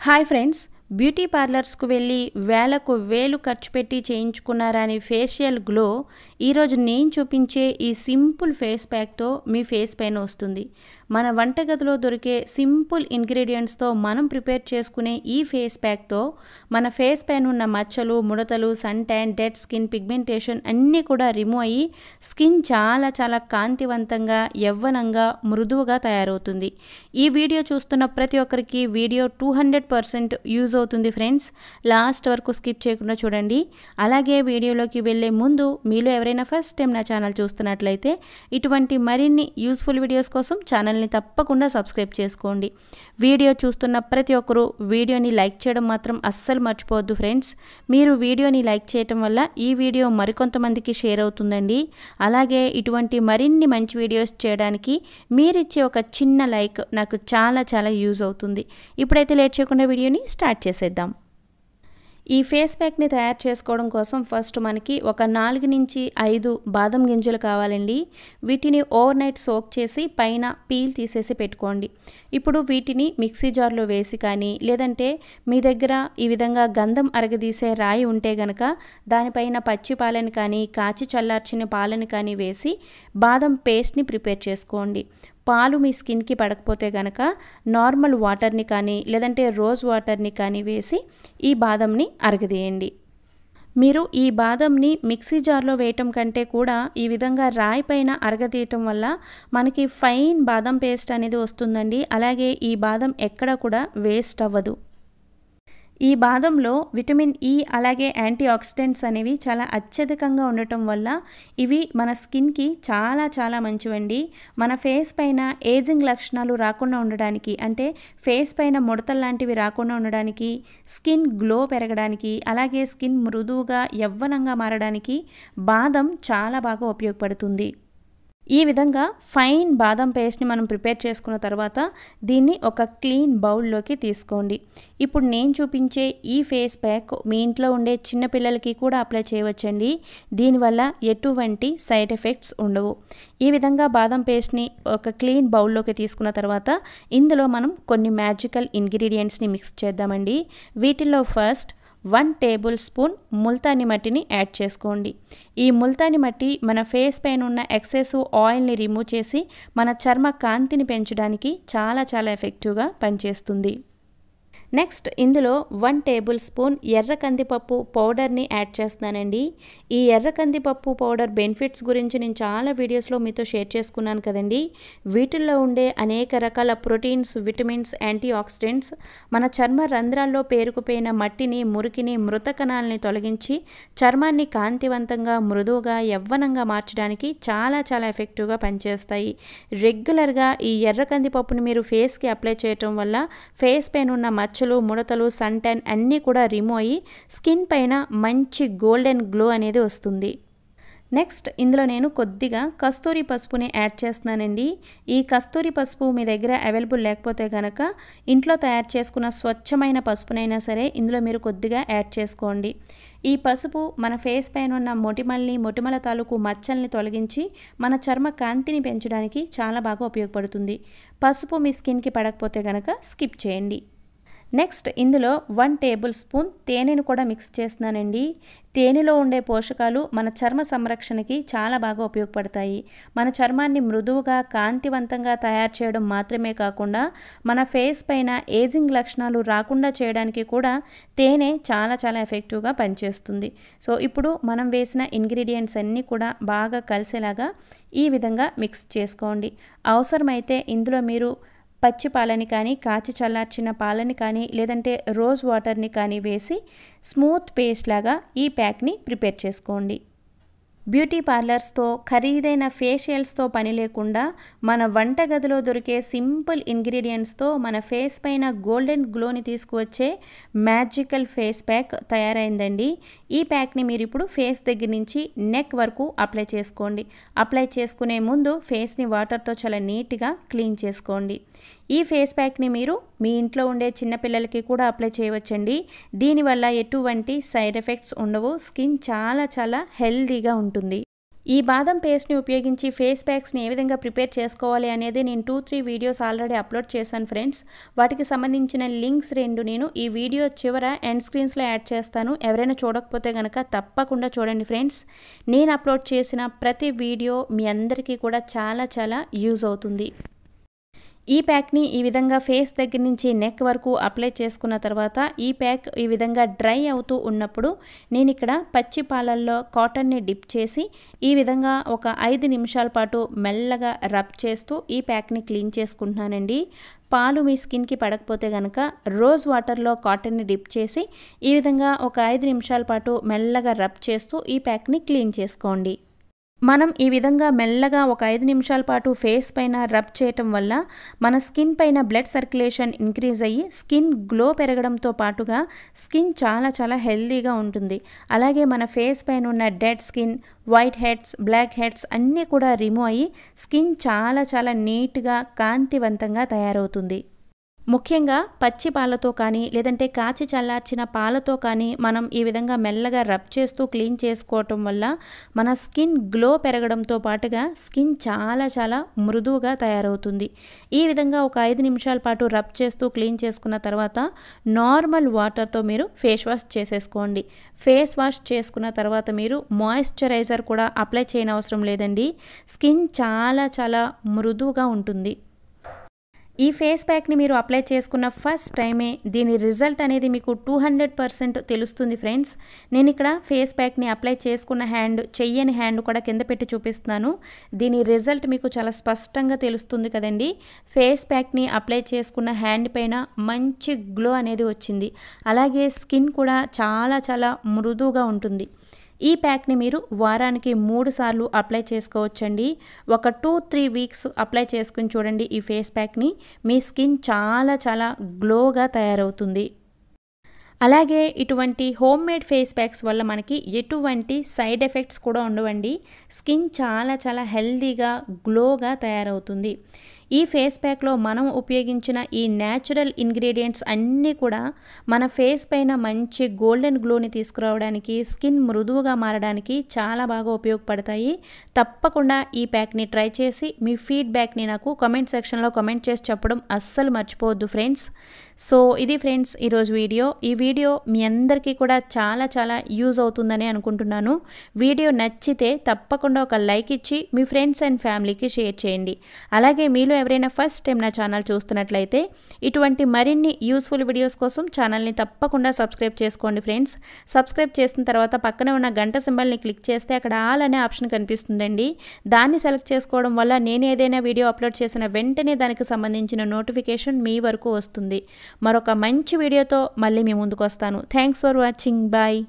Hi friends, beauty పార్లర్స్కు వెళ్ళి వేలకు వేలు ఖర్చు పెట్టి చేయించుకున్నారని ఫేషియల్ గ్లో ఈరోజు నేను చూపించే ఈ సింపుల్ ఫేస్ ప్యాక్తో మీ ఫేస్ పైన వస్తుంది. మన వంటగదిలో దొరికే సింపుల్ ఇంగ్రీడియంట్స్తో మనం ప్రిపేర్ చేసుకునే ఈ ఫేస్ ప్యాక్తో మన ఫేస్ పైన ఉన్న మచ్చలు, ముడతలు, sun tan, dead skin, pigmentation అన్నీ కూడా రిమూవ్ అయ్యి స్కిన్ చాలా కాంతివంతంగా, యవ్వనంగా, మృదువుగా తయారవుతుంది. ఈ వీడియో చూస్తున్న ప్రతి ఒక్కరికి వీడియో 200% యూజ్ అవుతుంది ఫ్రెండ్స్. లాస్ట్ వరకు స్కిప్ చేయకుండా చూడండి. అలాగే వీడియోలోకి వెళ్ళే ముందు మీలో ఎవరైనా ఫస్ట్ టైం నా ఛానల్ చూస్తున్నట్లయితే ఇటువంటి మరిన్ని యూస్ఫుల్ వీడియోస్ కోసం ఛానల్ని తప్పకుండా సబ్స్క్రైబ్ చేసుకోండి. వీడియో చూస్తున్న ప్రతి ఒక్కరూ వీడియోని లైక్ చేయడం మాత్రం అస్సలు మర్చిపోవద్దు ఫ్రెండ్స్. మీరు వీడియోని లైక్ చేయడం వల్ల ఈ వీడియో మరికొంతమందికి షేర్ అవుతుందండి. అలాగే ఇటువంటి మరిన్ని మంచి వీడియోస్ చేయడానికి మీరిచ్చే ఒక చిన్న లైక్ నాకు చాలా యూజ్ అవుతుంది. ఇప్పుడైతే లేట్ చేయకుండా వీడియోని స్టార్ట్ చేసేద్దాం. ఈ ఫేస్ ప్యాక్ని తయారు చేసుకోవడం కోసం ఫస్ట్ మనకి ఒక 4 నుంచి 5 బాదం గింజలు కావాలండి. వీటిని ఓవర్ నైట్ సోక్ చేసి పైన పీల్ తీసేసి పెట్టుకోండి. ఇప్పుడు వీటిని మిక్సీ జార్లో వేసి కానీ, లేదంటే మీ దగ్గర ఈ విధంగా గంధం అరగదీసే రాయి ఉంటే గనక దానిపైన పచ్చి పాలని కానీ, కాచి చల్లార్చిన పాలని కానీ వేసి బాదం పేస్ట్ని ప్రిపేర్ చేసుకోండి. పాలు మీ స్కిన్కి పడకపోతే కనుక నార్మల్ వాటర్ని కానీ, లేదంటే రోజ్ వాటర్ని కానీ వేసి ఈ బాదంని అరగదీయండి. మీరు ఈ బాదంని మిక్సీ జార్లో వేయటం కంటే కూడా ఈ విధంగా రాయి పైన అరగదీయటం వల్ల మనకి ఫైన్ బాదం పేస్ట్ అనేది వస్తుందండి. అలాగే ఈ బాదం ఎక్కడ కూడా వేస్ట్ అవ్వదు. ఈ బాదంలో విటమిన్ ఈ అలాగే యాంటీ ఆక్సిడెంట్స్ అనేవి చాలా అత్యధికంగా ఉండటం వల్ల ఇవి మన స్కిన్కి చాలా మంచివండి. మన ఫేస్ పైన ఏజింగ్ లక్షణాలు రాకుండా ఉండడానికి, అంటే ఫేస్ పైన ముడతలు లాంటివి రాకుండా ఉండడానికి, స్కిన్ గ్లో పెరగడానికి, అలాగే స్కిన్ మృదువుగా యవ్వనంగా మారడానికి బాదం చాలా బాగా ఉపయోగపడుతుంది. ఈ విధంగా ఫైన్ బాదం పేస్ట్ని మనం ప్రిపేర్ చేసుకున్న తర్వాత దీన్ని ఒక క్లీన్ బౌల్లోకి తీసుకోండి. ఇప్పుడు నేను చూపించే ఈ ఫేస్ ప్యాక్ మీ ఇంట్లో ఉండే చిన్నపిల్లలకి కూడా అప్లై చేయవచ్చండి. దీనివల్ల ఎటువంటి సైడ్ ఎఫెక్ట్స్ ఉండవు. ఈ విధంగా బాదం పేస్ట్ని ఒక క్లీన్ బౌల్లోకి తీసుకున్న తర్వాత ఇందులో మనం కొన్ని మ్యాజికల్ ఇంగ్రీడియంట్స్ని మిక్స్ చేద్దామండి. వీటిల్లో ఫస్ట్ 1 టేబుల్ స్పూన్ ముల్తానీ మట్టిని యాడ్ చేసుకోండి. ఈ ముల్తానీ మట్టి మన ఫేస్ పైన ఉన్న ఎక్సెసివ్ ఆయిల్ని రిమూవ్ చేసి మన చర్మ కాంతిని పెంచడానికి చాలా ఎఫెక్టివ్గా పనిచేస్తుంది. నెక్స్ట్ ఇందులో 1 టేబుల్ స్పూన్ ఎర్ర కందిపప్పు పౌడర్ని యాడ్ చేస్తున్నానండి. ఈ ఎర్ర కందిపప్పు పౌడర్ బెనిఫిట్స్ గురించి నేను చాలా వీడియోస్లో మీతో షేర్ చేసుకున్నాను కదండి. వీటిల్లో ఉండే అనేక రకాల ప్రోటీన్స్, విటమిన్స్, యాంటీ ఆక్సిడెంట్స్ మన చర్మ రంధ్రాల్లో పేరుకుపోయిన మట్టిని, మురికిని, మృత కణాలని తొలగించి చర్మాన్ని కాంతివంతంగా, మృదువుగా, యవ్వనంగా మార్చడానికి చాలా ఎఫెక్టివ్గా పనిచేస్తాయి. రెగ్యులర్గా ఈ ఎర్ర కందిపప్పుని మీరు ఫేస్కి అప్లై చేయటం వల్ల ఫేస్ పైన ఉన్న మచ్చలు, ముడతలు, సన్ ట్యాన్ అన్నీ కూడా రిమూవ్ అయ్యి స్కిన్ పైన మంచి గోల్డెన్ గ్లో అనేది వస్తుంది. నెక్స్ట్ ఇందులో నేను కొద్దిగా కస్తూరి పసుపుని యాడ్ చేస్తున్నానండి. ఈ కస్తూరి పసుపు మీ దగ్గర అవైలబుల్ లేకపోతే కనుక ఇంట్లో తయారు చేసుకున్న స్వచ్ఛమైన పసుపునైనా సరే ఇందులో మీరు కొద్దిగా యాడ్ చేసుకోండి. ఈ పసుపు మన ఫేస్ పైన ఉన్న మొటిమల తాలూకు మచ్చల్ని తొలగించి మన చర్మ కాంతిని పెంచడానికి చాలా బాగా ఉపయోగపడుతుంది. పసుపు మీ స్కిన్కి పడకపోతే కనుక స్కిప్ చేయండి. నెక్స్ట్ ఇందులో 1 టేబుల్ స్పూన్ తేనెను కూడా మిక్స్ చేస్తున్నానండి. తేనెలో ఉండే పోషకాలు మన చర్మ సంరక్షణకి చాలా బాగా ఉపయోగపడతాయి. మన చర్మాన్ని మృదువుగా, కాంతివంతంగా తయారు చేయడం మాత్రమే కాకుండా మన ఫేస్ పైన ఏజింగ్ లక్షణాలు రాకుండా చేయడానికి కూడా తేనె చాలా ఎఫెక్టివ్గా పనిచేస్తుంది. సో ఇప్పుడు మనం వేసిన ఇంగ్రీడియంట్స్ అన్నీ కూడా బాగా కలిసేలాగా ఈ విధంగా మిక్స్ చేసుకోండి. అవసరమైతే ఇందులో మీరు పచ్చి పాలని కానీ, కాచి చల్లార్చిన పాలని కానీ, లేదంటే రోజ్ వాటర్ని కానీ వేసి స్మూత్ పేస్ట్ లాగా ఈ ప్యాక్ని ప్రిపేర్ చేసుకోండి. బ్యూటీ పార్లర్స్తో, ఖరీదైన ఫేషియల్స్తో పని లేకుండా మన వంటగదిలో దొరికే సింపుల్ ఇంగ్రీడియంట్స్తో మన ఫేస్ పైన గోల్డెన్ గ్లోని తీసుకువచ్చే మ్యాజికల్ ఫేస్ ప్యాక్ తయారైందండి. ఈ ప్యాక్ని మీరు ఇప్పుడు ఫేస్ దగ్గర నుంచి నెక్ వరకు అప్లై చేసుకోండి. అప్లై చేసుకునే ముందు ఫేస్ని వాటర్తో చాలా నీట్గా క్లీన్ చేసుకోండి. ఈ ఫేస్ ప్యాక్ని మీరు మీ ఇంట్లో ఉండే చిన్నపిల్లలకి కూడా అప్లై చేయవచ్చండి. దీనివల్ల ఎటువంటి సైడ్ ఎఫెక్ట్స్ ఉండవు. స్కిన్ చాలా హెల్దీగా ఉంటుంది. ఈ బాదం పేస్ట్‌ని ఉపయోగించి ఫేస్ ప్యాక్స్‌ని ఏ విధంగా ప్రిపేర్ చేసుకోవాలి అనేది నేను 2, 3 వీడియోస్ ఆల్రెడీ అప్లోడ్ చేశాను ఫ్రెండ్స్. వాటికి సంబంధించిన లింక్స్ 2 నేను ఈ వీడియో చివర ఎండ్ స్క్రీన్స్‌లో యాడ్ చేస్తాను. ఎవరైనా చూడకపోతే గనక తప్పకుండా చూడండి ఫ్రెండ్స్. నేను అప్లోడ్ చేసిన ప్రతి వీడియో మీ అందరికీ కూడా చాలా యూజ్ అవుతుంది. ఈ ప్యాక్‌ని ఈ విధంగా ఫేస్ దగ్గర నుంచి నెక్ వరకు అప్లై చేసుకున్న తర్వాత ఈ ప్యాక్ ఈ విధంగా డ్రై అవుతూ ఉన్నప్పుడు నేను ఇక్కడ పచ్చి పాలల్లో కాటన్ని డిప్ చేసి ఈ విధంగా ఒక 5 నిమిషాల పాటు మెల్లగా రబ్ చేస్తూ ఈ ప్యాక్‌ని క్లీన్ చేసుకుంటున్నానండి. పాలు మీ స్కిన్‌కి పడకపోతే గనక రోజ్ వాటర్‌లో కాటన్ని డిప్ చేసి ఈ విధంగా ఒక 5 నిమిషాల పాటు మెల్లగా రబ్ చేస్తూ ఈ ప్యాక్‌ని క్లీన్ చేసుకోండి. మనం ఈ విధంగా మెల్లగా ఒక 5 నిమిషాల పాటు ఫేస్ పైన రబ్ చేయటం వల్ల మన స్కిన్ పైన బ్లడ్ సర్క్యులేషన్ ఇంక్రీజ్ అయ్యి స్కిన్ గ్లో పెరగడంతో పాటుగా స్కిన్ చాలా హెల్తీగా ఉంటుంది. అలాగే మన ఫేస్ పైన ఉన్న dead skin, whiteheads, blackheads అన్నీ కూడా రిమూవ్ అయ్యి స్కిన్ చాలా నీట్గా కాంతివంతంగా తయారవుతుంది. ముఖ్యంగా పచ్చి పాలతో కానీ లేదంటే కాచి చల్లార్చిన పాలతో కానీ మనం ఈ విధంగా మెల్లగా రబ్ చేస్తూ క్లీన్ చేసుకోవటం వల్ల మన స్కిన్ గ్లో పెరగడంతో పాటుగా స్కిన్ చాలా మృదువుగా తయారవుతుంది. ఈ విధంగా ఒక 5 నిమిషాల పాటు రబ్ చేస్తూ క్లీన్ చేసుకున్న తర్వాత నార్మల్ వాటర్తో మీరు ఫేస్ వాష్ చేసేసుకోండి. ఫేస్ వాష్ చేసుకున్న తర్వాత మీరు మాయిశ్చరైజర్ కూడా అప్లై చేయనవసరం లేదండి. స్కిన్ చాలా మృదువుగా ఉంటుంది. ఈ ఫేస్ ప్యాక్‌ని మీరు అప్లై చేసుకున్న ఫస్ట్ టైమే దీని రిజల్ట్ అనేది మీకు 200% తెలుస్తుంది ఫ్రెండ్స్. నేను ఇక్కడ ఫేస్ ప్యాక్‌ని అప్లై చేసుకున్న చెయ్యని హ్యాండ్ కూడా కింద పెట్టి చూపిస్తున్నాను. దీని రిజల్ట్ మీకు చాలా స్పష్టంగా తెలుస్తుంది కదండి. ఫేస్ ప్యాక్‌ని అప్లై చేసుకున్న హ్యాండ్ పైన మంచి గ్లో అనేది వచ్చింది. అలాగే స్కిన్ కూడా చాలా మృదువుగా ఉంటుంది. ఈ ప్యాక్‌ని మీరు వారానికి 3 సార్లు అప్లై చేసుకోవచ్చండి. ఒక 2-3 వీక్స్ అప్లై చేసుకుని చూడండి ఈ ఫేస్ ప్యాక్‌ని. మీ స్కిన్ చాలా గ్లోగా తయారవుతుంది. అలాగే ఇటువంటి హోమ్ మేడ్ ఫేస్ ప్యాక్స్ వల్ల మనకి ఎటువంటి సైడ్ ఎఫెక్ట్స్ కూడా ఉండవండి. స్కిన్ చాలా హెల్తీగా గ్లోగా తయారవుతుంది. ఈ ఫేస్ ప్యాక్లో మనం ఉపయోగించిన ఈ న్యాచురల్ ఇంగ్రీడియంట్స్ అన్నీ కూడా మన ఫేస్ పైన మంచి గోల్డెన్ గ్లోని తీసుకురావడానికి, స్కిన్ మృదువుగా మారడానికి చాలా బాగా ఉపయోగపడతాయి. తప్పకుండా ఈ ప్యాక్ని ట్రై చేసి మీ ఫీడ్బ్యాక్ని నాకు కామెంట్ సెక్షన్లో కామెంట్ చేసి చెప్పడం అస్సలు మర్చిపోవద్దు ఫ్రెండ్స్. సో ఇది ఫ్రెండ్స్ ఈరోజు వీడియో. ఈ వీడియో మీ అందరికీ కూడా చాలా యూజ్ అవుతుందని అనుకుంటున్నాను. వీడియో నచ్చితే తప్పకుండా ఒక లైక్ ఇచ్చి మీ ఫ్రెండ్స్ అండ్ ఫ్యామిలీకి షేర్ చేయండి. అలాగే మీలో ఎవరైనా ఫస్ట్ టైం నా ఛానల్ చూస్తున్నట్లయితే ఇటువంటి మరిన్ని యూస్ఫుల్ వీడియోస్ కోసం ఛానల్ని తప్పకుండా సబ్స్క్రైబ్ చేసుకోండి ఫ్రెండ్స్. సబ్స్క్రైబ్ చేసిన తర్వాత పక్కనే ఉన్న గంట సింబల్ని క్లిక్ చేస్తే అక్కడ ఆల్ అనే ఆప్షన్ కనిపిస్తుందండి. దాన్ని సెలెక్ట్ చేసుకోవడం వల్ల నేను ఏదైనా వీడియో అప్లోడ్ చేసిన వెంటనే దానికి సంబంధించిన నోటిఫికేషన్ మీ వరకు వస్తుంది. మరొక మంచి వీడియోతో మళ్ళీ మీ ముందుకు వస్తాను. Thanks for watching. బాయ్.